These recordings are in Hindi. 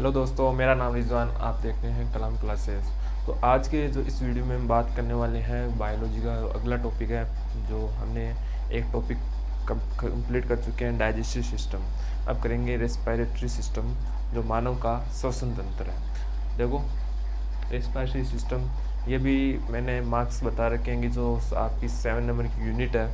हेलो दोस्तों, मेरा नाम रिजवान। आप देख रहे हैं कलाम क्लासेस। तो आज के जो इस वीडियो में हम बात करने वाले हैं बायोलॉजी का अगला टॉपिक है। जो हमने एक टॉपिक कंप्लीट कर चुके हैं, डाइजेस्टिव सिस्टम। अब करेंगे रेस्पिरेटरी सिस्टम, जो मानव का श्वसन तंत्र है। देखो, रेस्पिरेटरी सिस्टम ये भी मैंने मार्क्स बता रखे हैं कि जो आपकी 7 नंबर की यूनिट है,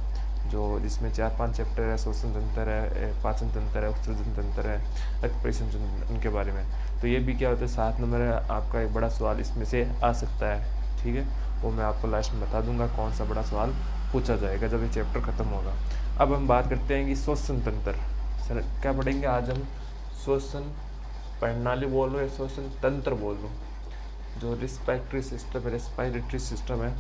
जो जिसमें 4-5 चैप्टर है। श्वसन तंत्र है, पाचन तंत्र है, ऑक्सीजन तंत्र है, रक्त परिवहन तंत्र, उनके बारे में। तो ये भी क्या होता है, 7 नंबर है। आपका एक बड़ा सवाल इसमें से आ सकता है, ठीक है। वो मैं आपको लास्ट में बता दूंगा कौन सा बड़ा सवाल पूछा जाएगा जब ये चैप्टर खत्म होगा। अब हम बात करते हैं कि श्वसन तंत्र। सर क्या पढ़ेंगे आज हम? श्वसन प्रणाली बोल लो या श्वसन तंत्र बोल लो, जो रेस्पिरेटरी सिस्टम है।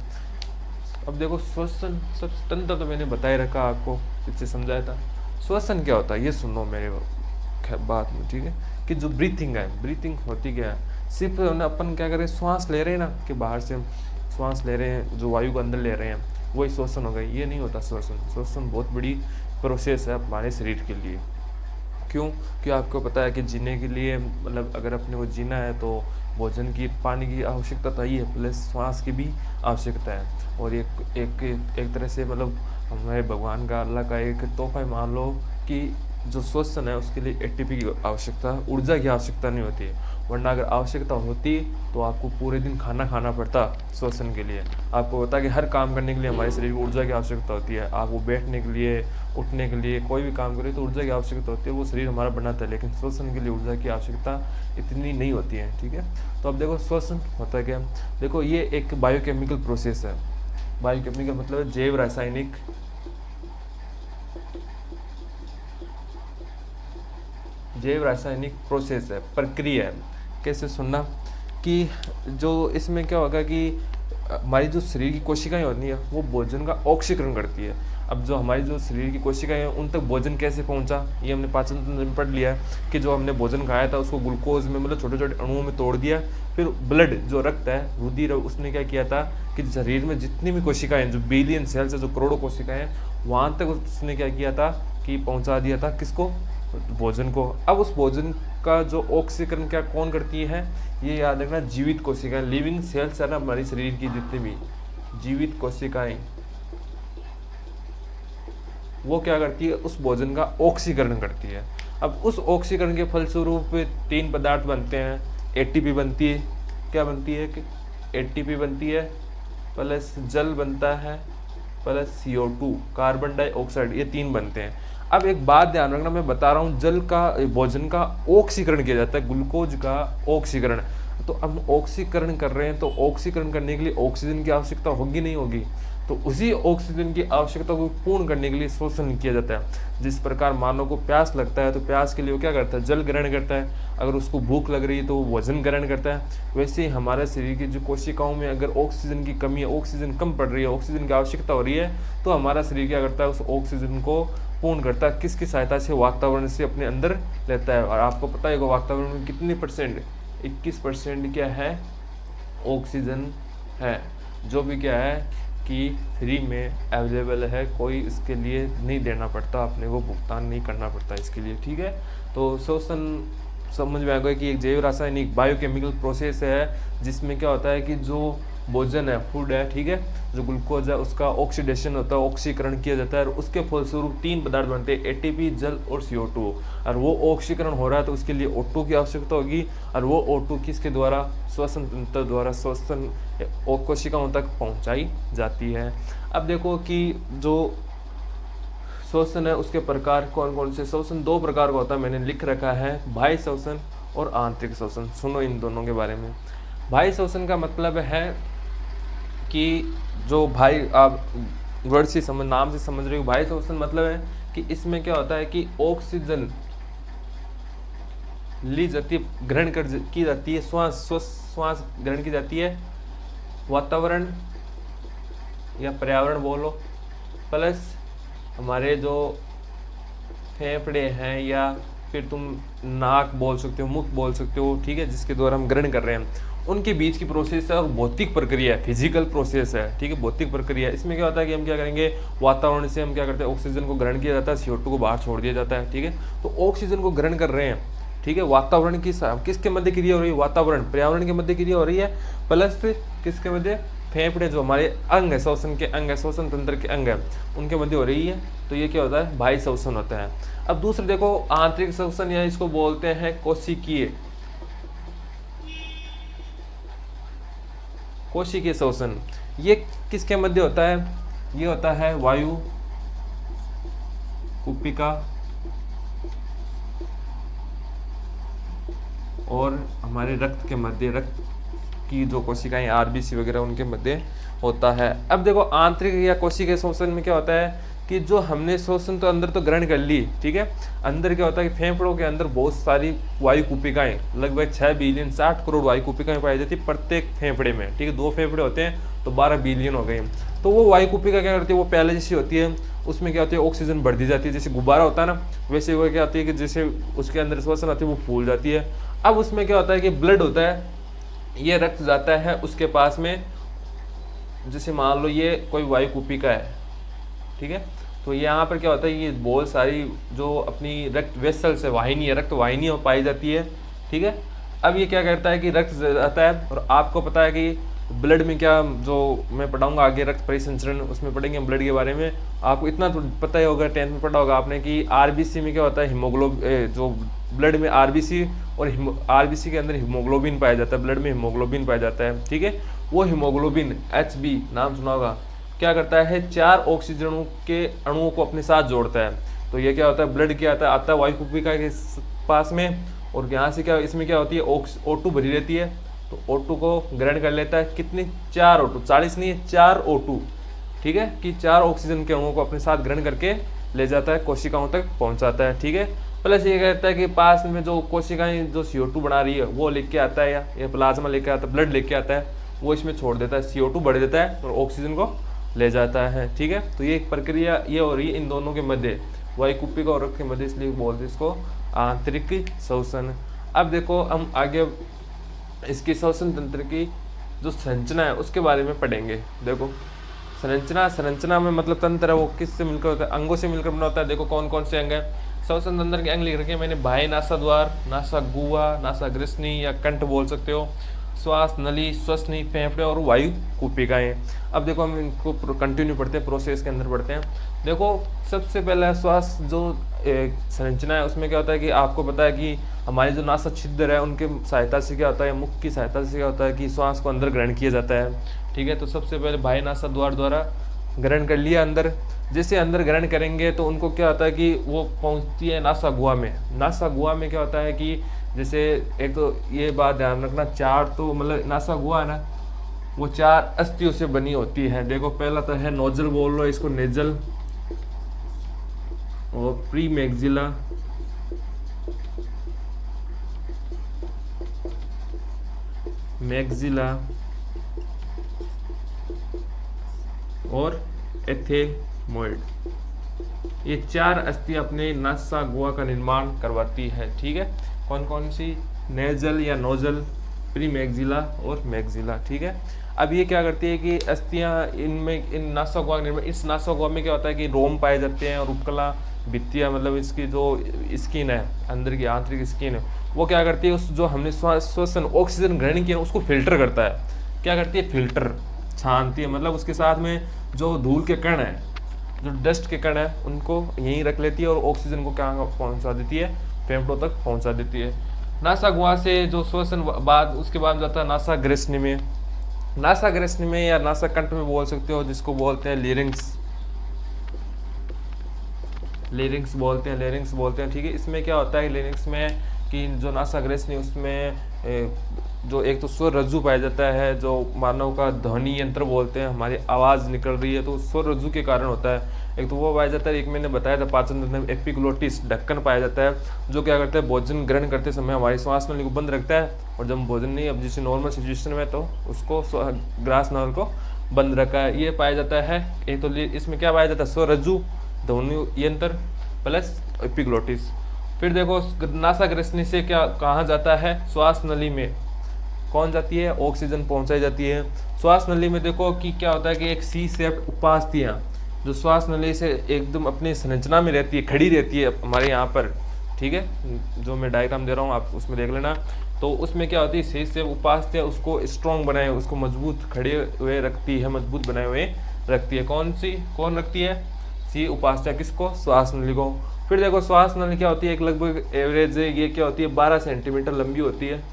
अब देखो, श्वसन सब तंत्र तो मैंने बताए रखा, आपको पीछे समझाया था। श्वसन क्या होता है ये सुनो मेरे बात में, ठीक है। कि जो ब्रीथिंग है, ब्रीथिंग होती क्या है? सिर्फ अपन क्या करें, श्वास ले रहे हैं ना, कि बाहर से हम श्वास ले रहे हैं, जो वायु को अंदर ले रहे हैं, वही श्वसन हो गई। ये नहीं होता श्वसन। श्वसन बहुत बड़ी प्रोसेस है हमारे शरीर के लिए। क्यों? कि आपको पता है कि जीने के लिए, मतलब अगर अपने को जीना है तो भोजन की, पानी की आवश्यकता तो ही है, प्लस श्वास की भी आवश्यकता है। और एक तरह से मतलब हमारे भगवान का, अल्लाह का एक तोहफा मान लो कि जो श्वसन है उसके लिए एटीपी की आवश्यकता, ऊर्जा की आवश्यकता नहीं होती है। वरना अगर आवश्यकता होती तो आपको पूरे दिन खाना खाना पड़ता श्वसन के लिए। आपको पता है कि हर काम करने के लिए हमारे शरीर को ऊर्जा की आवश्यकता होती है। आपको बैठने के लिए, उठने के लिए, कोई भी काम करे तो ऊर्जा की आवश्यकता होती है, वो शरीर हमारा बनाता है। लेकिन श्वसन के लिए ऊर्जा की आवश्यकता इतनी नहीं होती है, ठीक है। तो अब देखो, श्वसन होता है क्या? देखो, ये एक बायोकेमिकल प्रोसेस है। बायोकेमिकल मतलब जैव रासायनिक प्रोसेस है, प्रक्रिया है। कैसे सुनना कि जो इसमें क्या होगा कि हमारी जो शरीर की कोशिकाएं होती हैं वो भोजन का ऑक्सीकरण करती है। अब जो हमारी जो शरीर की कोशिकाएं हैं उन तक भोजन कैसे पहुंचा, ये हमने पाचन तंत्र में पढ़ लिया है कि जो हमने भोजन खाया था उसको ग्लूकोज में, मतलब छोटे छोटे अणुओं में तोड़ दिया। फिर ब्लड, जो रक्त है, रुधिर, उसने क्या किया था कि शरीर में जितनी भी कोशिकाएं, जो बिलियन सेल्स है, जो करोड़ों कोशिकाएं हैं, वहाँ तक उसने क्या किया था कि पहुँचा दिया था किसको? भोजन को। अब उस भोजन का जो ऑक्सीकरण क्या कौन करती है, ये याद रखना, जीवित कोशिकाएं, लिविंग सेल्स है ना हमारे शरीर की जितनी भी जीवित कोशिकाएं, वो क्या करती है? उस भोजन का ऑक्सीकरण करती है। अब उस ऑक्सीकरण के फलस्वरूप 3 पदार्थ बनते हैं। एटीपी बनती है, क्या बनती है कि एटीपी बनती है, प्लस जल बनता है, प्लस CO2 कार्बन डाइऑक्साइड, ये 3 बनते हैं। अब एक बात ध्यान रखना, मैं बता रहा हूँ, जल का, भोजन का ऑक्सीकरण किया जाता है, ग्लूकोज का ऑक्सीकरण। तो अब ऑक्सीकरण कर रहे हैं तो ऑक्सीकरण करने के लिए ऑक्सीजन की आवश्यकता होगी नहीं होगी? तो उसी ऑक्सीजन की आवश्यकता को पूर्ण करने के लिए श्वसन किया जाता है। जिस प्रकार मानव को प्यास लगता है तो प्यास के लिए वो क्या करता है? जल ग्रहण करता है। अगर उसको भूख लग रही है तो वो भोजन ग्रहण करता है। वैसे ही हमारे शरीर की जो कोशिकाओं में अगर ऑक्सीजन की कमी है, ऑक्सीजन कम पड़ रही है, ऑक्सीजन की आवश्यकता हो रही है, तो हमारा शरीर क्या करता है? उस ऑक्सीजन को पूर्ण करता है। किसकी सहायता से? वातावरण से अपने अंदर लेता है। और आपको पता है वातावरण में कितनी परसेंट? 21% क्या है? ऑक्सीजन है, जो भी क्या है कि फ्री में अवेलेबल है। कोई इसके लिए नहीं देना पड़ता, अपने को भुगतान नहीं करना पड़ता इसके लिए, ठीक है। तो श्वसन समझ में आ गया कि एक जैव रासायनिक बायोकेमिकल प्रोसेस है, जिसमें क्या होता है कि जो भोजन है, फूड है, ठीक है, जो ग्लूकोज है उसका ऑक्सीडेशन होता है, ऑक्सीकरण किया जाता है, और उसके फलस्वरूप 3 पदार्थ बनते हैं, एटीपी, जल और CO2। और वो ऑक्सीकरण हो रहा है तो उसके लिए O2 की आवश्यकता होगी, और वो O2 किसके द्वारा? श्वसन तंत्र द्वारा श्वसन कोशिकाओं तक पहुंचाई जाती है। अब देखो कि जो श्वसन है उसके प्रकार कौन कौन से? श्वसन 2 प्रकार का होता है, मैंने लिख रखा है, बाह्य श्वसन और आंतरिक श्वसन। सुनो इन दोनों के बारे में। बाह्य श्वसन का मतलब है कि जो भाई, आप वर्ड से समझ, नाम से समझ रहे हो, बाह्य श्वसन मतलब है कि इसमें क्या होता है कि ऑक्सीजन ली जाती है, ग्रहण की जाती है, श्वास ग्रहण की जाती है, वातावरण या पर्यावरण बोलो, प्लस हमारे जो फेफड़े हैं, या फिर तुम नाक बोल सकते हो, मुख बोल सकते हो, ठीक है, जिसके द्वारा हम ग्रहण कर रहे हैं, उनके बीच की प्रोसेस है। और भौतिक प्रक्रिया है, फिजिकल प्रोसेस है, ठीक है, भौतिक प्रक्रिया। इसमें क्या होता है कि हम क्या करेंगे, वातावरण से हम क्या करते हैं, ऑक्सीजन को ग्रहण किया जाता है, CO2 को बाहर छोड़ दिया जाता है, ठीक है। तो ऑक्सीजन को ग्रहण कर रहे हैं ठीक है। वातावरण की किसके मध्य क्रिया हो रही है, वातावरण पर्यावरण के मध्य क्रिया हो रही है, प्लस किसके मध्य, फेफड़े जो हमारे अंग है, श्वसन के अंग है, श्वसन तंत्र के अंग है, उनके मध्य हो रही है। तो ये क्या होता है, बाह्य श्वसन होता है। अब दूसरे देखो आंतरिक श्वसन, या इसको बोलते हैं कोशिकीय, कोशिकीय श्वसन। ये किसके मध्य होता है, ये होता है वायु कुपिका और हमारे रक्त के मध्य, रक्त की जो कोशिकाएं आरबीसी वगैरह उनके मध्य होता है। अब देखो आंतरिक या कोशिकीय श्वसन में क्या होता है कि जो हमने श्वसन तो अंदर तो ग्रहण कर ली, ठीक है, अंदर क्या होता है कि फेफड़ों के अंदर बहुत सारी वायु कुपिकाएं, लगभग 6 बिलियन 60 करोड़ वायु कुपिकाएं पाई जाती है प्रत्येक फेफड़े में, ठीक है। 2 फेफड़े होते हैं तो 12 बिलियन हो गए। तो वो वायु कुपिका क्या करती है, वो पहले जैसी होती है, उसमें क्या होती है, ऑक्सीजन बढ़ दी जाती है, जैसे गुब्बारा होता है ना, वैसे वो क्या होती है कि जैसे उसके अंदर श्वसन होती है वो फूल जाती है। अब उसमें क्या होता है कि ब्लड होता है, ये रक्त जाता है उसके पास में, जैसे मान लो ये कोई वायु कुपिका है, ठीक है, तो यहाँ पर क्या होता है, ये बहुत सारी जो अपनी रक्त वेसल से वाहिनी है, रक्त वाहिनी पाई जाती है, ठीक है। अब ये क्या करता है कि रक्त जाता है, और आपको पता है कि ब्लड में क्या, जो मैं पढ़ाऊंगा आगे रक्त परिसंचरण, उसमें पढ़ेंगे ब्लड के बारे में। आपको इतना तो पता ही होगा, 10th में पढ़ा होगा आपने कि आरबीसी में क्या होता है, हीमोग्लोबिन, जो ब्लड में आरबीसी और आरबीसी के अंदर हीमोग्लोबिन पाया जाता है, ब्लड में हीमोग्लोबिन पाया जाता है, ठीक है। वो हीमोग्लोबिन HB नाम सुना होगा, क्या करता है, 4 ऑक्सीजन के अणुओं को अपने साथ जोड़ता है। तो ये क्या होता है, ब्लड क्या आता है वायु कुपिका के पास में, और यहाँ से क्या, इसमें क्या होती है, O2 भरी रहती है, तो O2 को ग्रहण कर लेता है, कितनी, 4 O2, 40 नहीं है, 4 O2, ठीक है, कि 4 ऑक्सीजन के अणुओं को अपने साथ ग्रहण करके ले जाता है, कोशिकाओं तक पहुंचाता है, ठीक है। प्लस ये कहता है कि पास में जो कोशिकाएं जो CO2 बना रही है वो लेके आता है, या प्लाज्मा लेके आता है, ब्लड लेके आता है, वो इसमें छोड़ देता है, CO2 बढ़ देता है और ऑक्सीजन को ले जाता है, ठीक है। तो ये एक प्रक्रिया ये हो रही है इन दोनों के मध्य, वायु कुपिका और रक्त के मध्य, इसलिए बोलते हैं इसको आंतरिक श्वसन। अब देखो हम आगे इसकी श्वसन तंत्र की जो संरचना है उसके बारे में पढ़ेंगे। देखो संरचना में मतलब तंत्र है वो किससे मिलकर होता है, अंगों से मिलकर बना होता है। देखो कौन कौन से अंग है, श्वसन तंत्र के अंग लिख रखे हैं मैंने, बाह्य नासाद्वार, नासा गुहा, नासा ग्रसनी या कंठ बोल सकते हो, श्वास नली, श्वसनी, फेफड़े और वायु कुपिकाएं। अब देखो हम इनको कंटिन्यू पढ़ते हैं, प्रोसेस के अंदर पढ़ते हैं। देखो सबसे पहला श्वास जो संरचना है उसमें क्या होता है कि आपको पता है कि हमारे जो नासा छिद्र है उनके सहायता से क्या होता है, मुख की सहायता से क्या होता है कि श्वास को अंदर ग्रहण किया जाता है, ठीक है। तो सबसे पहले बाह्य नासाद्वार द्वारा ग्रहण कर लिया अंदर, जैसे अंदर ग्रहण करेंगे तो उनको क्या होता है कि वो पहुंचती है नासा गुहा में। नासा गुहा में क्या होता है कि जैसे एक तो ये बात ध्यान रखना, 4 तो मतलब नासा गुहा है ना, वो 4 अस्थियों से बनी होती है। देखो पहला तो है नोजल, बोल लो इसको नेजल, और प्री मैक्सिला, मैक्सिला और एथेमोइड। ये 4 अस्थियां अपने नासा गुहा का निर्माण करवाती है, ठीक है। कौन कौन सी, नेजल या नोजल, प्री मैक्सिला और मैक्सिला, ठीक है। अब ये क्या करती है कि अस्थियां इनमें, इन नासा गुहा निर्माण, इस नासा गुहा में क्या होता है कि रोम पाए जाते हैं और उपकला भित्तियां, मतलब इसकी जो स्किन है, अंदर की आंतरिक स्किन है, वो क्या करती है, उस जो हमने श्वसन ऑक्सीजन ग्रहण किया उसको फिल्टर करता है। क्या करती है, फिल्टर छानती है, मतलब उसके साथ में जो धूल के कण है, जो डस्ट के कण है, उनको यहीं रख लेती है और ऑक्सीजन को कहाँ पहुँचा देती है, फेफड़ों तक पहुँचा देती है। नासा गुहा से जो श्वसन बाद उसके बाद जाता है नासा ग्रसनी में, नासा ग्रसनी में या नासा कंठ में बोल सकते हो, जिसको बोलते हैं लेरिंग्स, लेरिंग्स बोलते हैं, ठीक है। इसमें क्या होता है लेरिंग्स में कि जो नासा ग्रसनी उसमें जो एक तो स्वर रज्जु पाया जाता है, जो मानव का ध्वनि यंत्र बोलते हैं, हमारी आवाज़ निकल रही है तो स्वर रज्जु के कारण होता है। एक तो वो पाया जाता है, एक मैंने बताया था पाचन तंत्र में एपिग्लोटिस ढक्कन पाया जाता है, जो क्या करता है भोजन ग्रहण करते समय हमारी श्वास नली को बंद रखता है, और जब भोजन नहीं, अब जैसे नॉर्मल सिचुएशन में तो उसको ग्रास नल को बंद रखा है, ये पाया जाता है। एक तो इसमें क्या पाया जाता है, स्वर रज्जु, ध्वनि यंत्र प्लस एपिग्लोटिस। फिर देखो नासा ग्रसनी से क्या कहाँ जाता है, श्वास नली में कौन जाती है, ऑक्सीजन पहुंचाई जाती है। श्वास नली में देखो कि क्या होता है कि एक सी शेप्ड उपास्थियां जो श्वास नली से एकदम अपनी संरचना में रहती है, खड़ी रहती है हमारे यहाँ पर, ठीक है, जो मैं डायग्राम दे रहा हूँ आप उसमें देख लेना। तो उसमें क्या होती है, शेष से उपास्थ्य उसको स्ट्रॉन्ग बनाए, उसको मजबूत खड़े हुए रखती है, मजबूत बनाए हुए रखती है। कौन रखती है? सी उपास्थ्य किसको? श्वास नली को। फिर देखो श्वास नली क्या होती है, एक लगभग एवरेज ये क्या होती है 12 सेंटीमीटर लंबी होती है,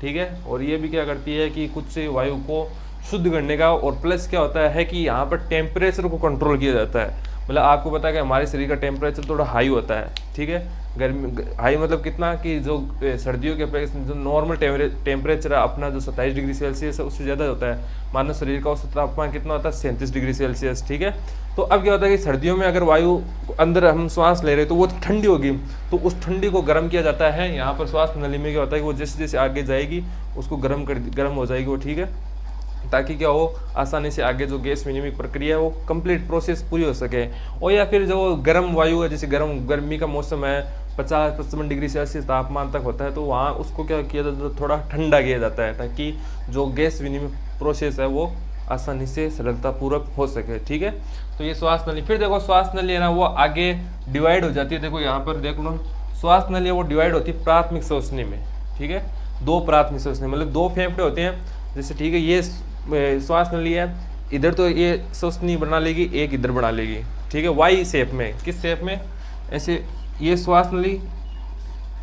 ठीक है। और ये भी क्या करती है कि कुछ वायु को शुद्ध करने का, और प्लस क्या होता है कि यहाँ पर टेम्परेचर को कंट्रोल किया जाता है। मतलब आपको पता है कि हमारे शरीर का टेम्परेचर थोड़ा हाई होता है, ठीक है। गर्मी हाई मतलब कितना कि जो सर्दियों के अपेक्षा जो नॉर्मल टेम्परेचर है अपना जो 27 डिग्री सेल्सियस है उससे ज़्यादा होता है। मानव शरीर का औसत तापमान कितना होता है? 37 डिग्री सेल्सियस, ठीक है। तो अब क्या होता है कि सर्दियों में अगर वायु अंदर हम श्वास ले रहे हैं तो वो ठंडी होगी, तो उस ठंडी को गर्म किया जाता है। यहाँ पर श्वास नली में क्या होता है कि वो जैसे जैसे आगे जाएगी उसको गर्म हो जाएगी वो, ठीक है, ताकि क्या हो आसानी से आगे जो गैस विनिमय प्रक्रिया है वो कंप्लीट प्रोसेस पूरी हो सके। और या फिर जो गर्म वायु है, जैसे गर्मी का मौसम है 50-55 डिग्री सेल्सियस तापमान तक होता है, तो वहाँ उसको क्या किया जाता है, थोड़ा ठंडा किया जाता है, ताकि जो गैस विनिमय प्रोसेस है वो आसानी से सरलतापूर्वक हो सके, ठीक है। तो ये श्वास नली। फिर देखो श्वास नली है ना वो आगे डिवाइड हो जाती है। देखो यहाँ पर देख लो, श्वास नली वो डिवाइड होती है प्राथमिक श्वसनी में, ठीक है। दो प्राथमिक श्वसनी मतलब दो फेफड़े होते हैं, जैसे ठीक है ये श्वास नली है, इधर तो ये श्वसनी बना लेगी, एक इधर बना लेगी, ठीक है, वाई शेप में। किस शेप में? ऐसे ये श्वास नली,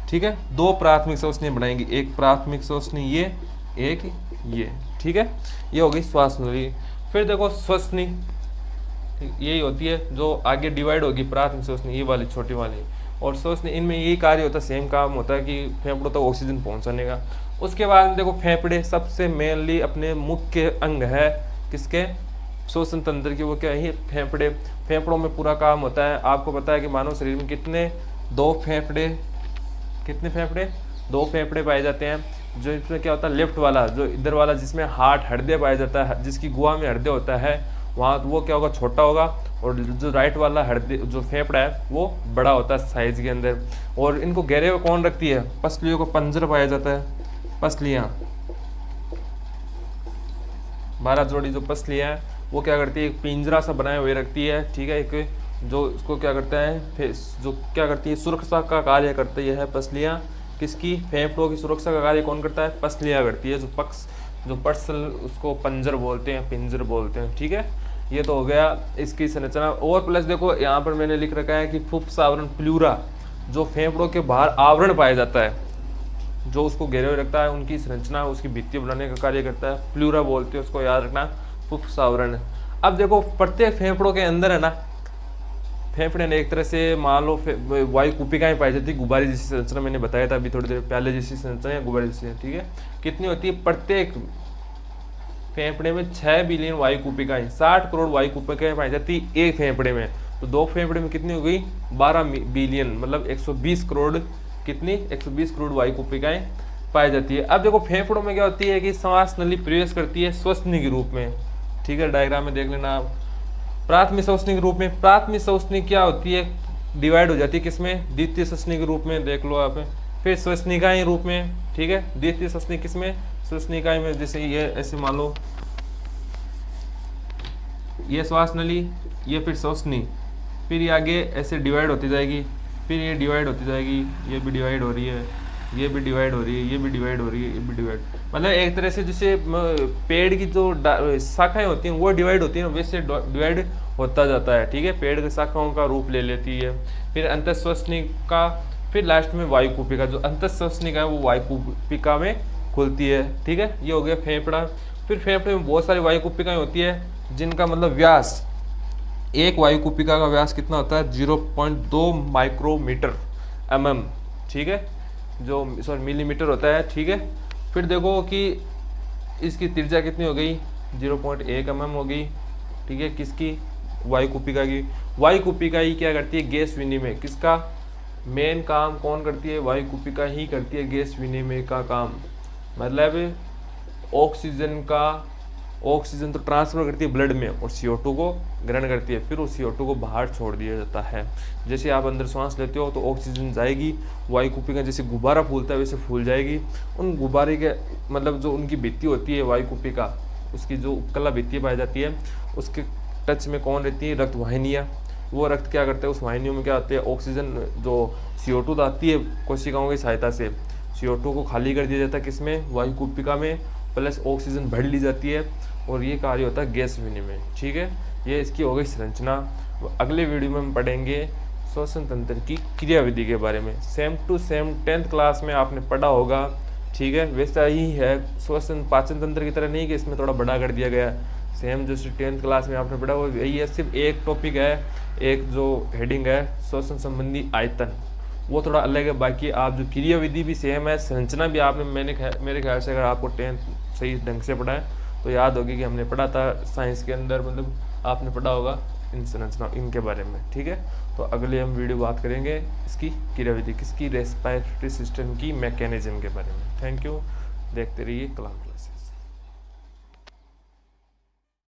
ठीक है, दो प्राथमिक श्वसनी बनाएंगी, एक प्राथमिक श्वसनी ये, एक ये, ठीक है, ये हो गई श्वास नली। फिर देखो श्वसनी, यही होती है जो आगे डिवाइड होगी प्राथमिक श्वसनी, ये वाली छोटी वाली, और श्वसनी। इनमें यही कार्य होता है, सेम काम होता है कि फेफड़ों तक ऑक्सीजन पहुंचाने का। उसके बाद में देखो फेफड़े सबसे मेनली अपने मुख्य अंग है किसके? श्वसन तंत्र की। वो क्या है? फेफड़े। फेफड़ों में पूरा काम होता है। आपको पता है कि मानव शरीर में कितने फेफड़े दो फेफड़े पाए जाते हैं। जो इसमें क्या होता है, लेफ्ट वाला जो इधर वाला जिसमें हार्ट हृदय पाया जाता है, जिसकी गुहा में हृदय होता है, वहाँ वो क्या होगा, छोटा होगा। और जो राइट वाला हृदय जो फेफड़ा है वो बड़ा होता है साइज के अंदर। और इनको घेरे हुए कौन रखती है? पसलियों को पंजर पाया जाता है। पसलियाँ 12 जोड़ी जो पसलियाँ हैं वो क्या करती है, एक पिंजरा सा बनाए हुए रखती है, ठीक है। एक जो उसको क्या करता है, जो क्या करती है, सुरक्षा का कार्य करती है पसलियाँ। किसकी? फेफड़ों की सुरक्षा का कार्य कौन करता है? पसलियाँ करती है। जो पर्सल उसको पंजर बोलते हैं, पिंजर बोलते हैं, ठीक है। ये तो हो गया इसकी संरचना। और प्लस देखो यहाँ पर मैंने लिख रखा है कि फुफ्फुस आवरण प्लूरा, जो फेफड़ों के बाहर आवरण पाया जाता है, जो उसको घेरे हुए रखता है, उनकी संरचना उसकी भित्ति बनाने का कार्य करता है, प्लूरा बोलते हैं उसको, याद रखना, फुफ्फुस आवरण। अब देखो प्रत्येक फेफड़ों के अंदर है ना, फेफड़े ने एक तरह से मान लो वायु कुपिकाएं पाई जाती है, गुब्बारे जैसी संरचना। मैंने बताया था अभी थोड़ी देर पहले, जैसी संरचना या गुब्बारे जैसी, ठीक है। कितनी होती है? प्रत्येक फेफड़े में 6 बिलियन वायु कुपिकाएं, 60 करोड़ वायु कुपिकाएं पाई जाती है एक फेफड़े में। तो दो फेफड़े में कितनी हो गई? 12 बिलियन, मतलब 120 करोड़। कितनी? 120 करोड़ वायु कुपिकाएं पाई जाती है। अब देखो फेफड़ों में क्या होती है कि श्वास नली प्रवेश करती है श्वसनी के रूप में, ठीक है। डायग्राम में देख लेना आप। प्राथमिक श्वसनी के रूप में, प्राथमिक श्वसनी क्या होती है, डिवाइड हो जाती है किसमें? द्वितीय श्वसनी के रूप में, देख लो आप। फिर श्वसनिकाएं रूप में, ठीक है। द्वितीय श्वसनी किसमें? श्वसनिकाएं में। जैसे ये ऐसे मान लो, ये श्वास नली, ये फिर श्वसनी, फिर ये आगे ऐसे डिवाइड होती जाएगी, फिर ये डिवाइड होती जाएगी, ये भी डिवाइड हो रही है, ये भी डिवाइड हो रही है, ये भी डिवाइड हो रही है, ये भी डिवाइड, मतलब एक तरह से जैसे पेड़ की जो शाखाएं होती हैं वो डिवाइड होती हैं, वैसे डिवाइड होता जाता है, ठीक है। पेड़ की शाखाओं का रूप ले लेती है। फिर अंतःश्वसनिका, फिर लास्ट में वायुकुपिका। जो अंतःश्वसनिका है वो वायुकुपिका में खुलती है, ठीक है। ये हो गया फेफड़ा। फिर फेफड़े में बहुत सारी वायुकुपिकाएं होती है, जिनका मतलब व्यास, एक वायुकुपिका का व्यास कितना होता है? 0.2 माइक्रोमीटर mm, ठीक है, जो मिलीमीटर होता है, ठीक है। फिर देखो कि इसकी त्रिज्या कितनी हो गई? 0.1 mm हो गई, ठीक है। किसकी? वायुकुपिका की। वायुकुपिका ही क्या करती है? गैस विनिमय। किसका मेन काम कौन करती है? वायुकुपिका ही करती है गैस विनिमय का काम। मतलब ऑक्सीजन तो ट्रांसफर करती है ब्लड में, और CO2 को ग्रहण करती है, फिर उस CO2 को बाहर छोड़ दिया जाता है। जैसे आप अंदर सांस लेते हो तो ऑक्सीजन जाएगी, वायुकुपिका जैसे गुब्बारा फूलता है वैसे फूल जाएगी। उन गुब्बारे के मतलब जो उनकी भित्ति होती है वायुकुपिका, उसकी जो उपकला भित्ति पाई जाती है, उसके टच में कौन रहती है? रक्त वाहिनियाँ। वो रक्त क्या करता है, उस वाहिनियों में क्या होती है, ऑक्सीजन जो CO2 आती है कोशिकाओं की सहायता से, CO2 को खाली कर दिया जाता है किसमें, वायुकुपिका में, प्लस ऑक्सीजन भर ली जाती है और ये कार्य होता है गैस विनिमय। ठीक है, ये इसकी हो गई संरचना। अगले वीडियो में हम पढ़ेंगे श्वसन तंत्र की क्रियाविधि के बारे में। Same to same 10th class में आपने पढ़ा होगा। ठीक है, वैसा ही है, श्वसन पाचन तंत्र की तरह नहीं कि इसमें थोड़ा बड़ा कर दिया गया। सेम जो 10th क्लास में आपने पढ़ा वो यही है, सिर्फ एक टॉपिक है, एक जो हेडिंग है श्वसन संबंधी आयतन, वो थोड़ा अलग है। बाकी आप जो क्रियाविधि भी सेम है, संरचना भी आपने मेरे ख्याल से अगर आपको 10th सही ढंग से पढ़ा है तो याद होगी कि हमने पढ़ा था साइंस के अंदर, मतलब आपने पढ़ा होगा इन संरचना इनके बारे में। ठीक है, तो अगले हम वीडियो बात करेंगे इसकी क्रियाविधि, किसकी, रेस्पिरेटरी सिस्टम की मैकेनिज्म के बारे में। थैंक यू, देखते रहिए कलाम क्लास।